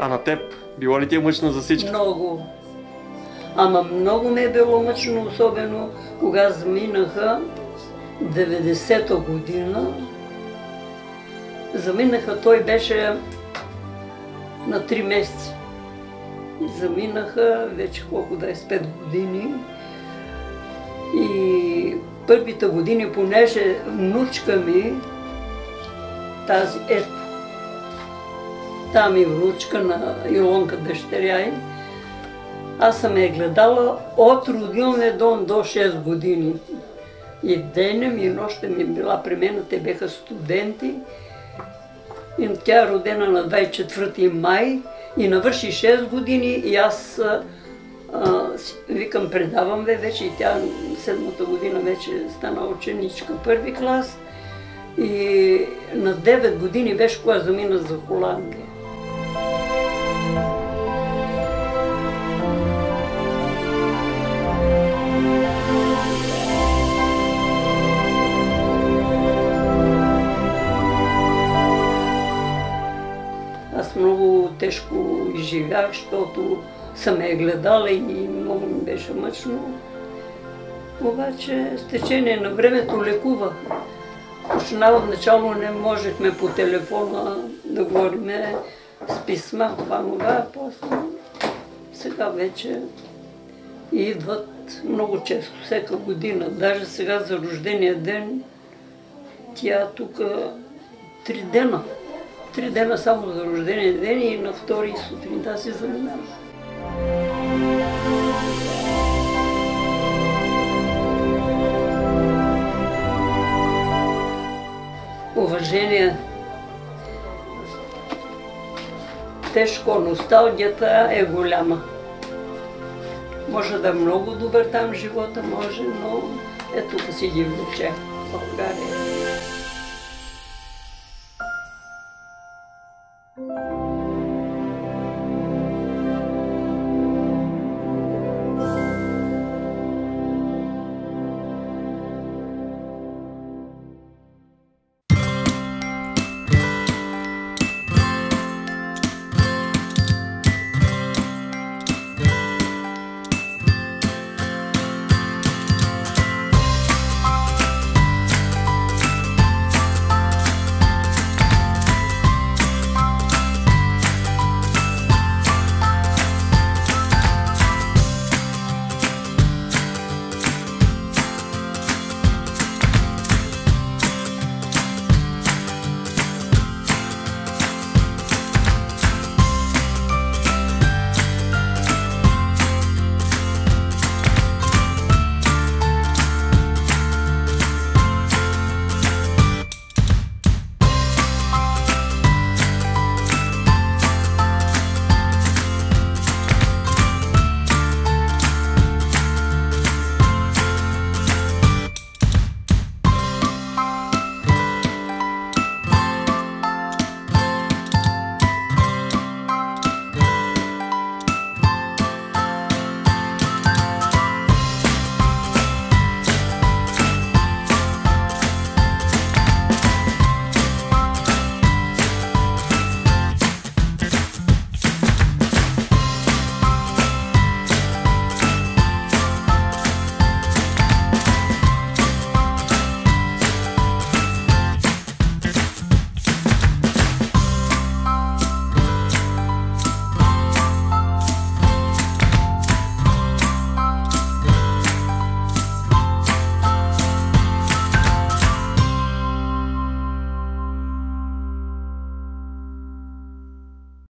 А на теб? Било ли ти е мъчно за всички? Много. Ама много ми е било мъчно, особено кога заминаха 90-та година. Заминаха, той беше на 3 месеца. Заминаха вече колко 25 години. И първите години, понеже внучка ми, тази ето, там и внучка на Илонка, дъщеря й, аз съм я гледала от родилния дом до 6 години. И денем и нощем ми била при мен, те беха студенти. И тя е родена на 24 май и навърши 6 години и аз викам, предавам вече и тя 7-та година вече стана ученичка, първи клас. И на 9 години беше, когато замина за Холандия. Аз много тежко изживях, защото съм я гледала и много ми беше мъчно. Обаче с течение на времето лекувах. Починава начало не можехме по телефона да говорим с писма, това, после сега вече идват много често, всяка година. Даже сега за рождения ден, тя тук 3 дена. 3 дена само за рождения ден и на 2 сутринта си заминава. Уважение. Тежко, носталгията е голяма. Може да е много добър там живота, може, но ето да си ги влече в България.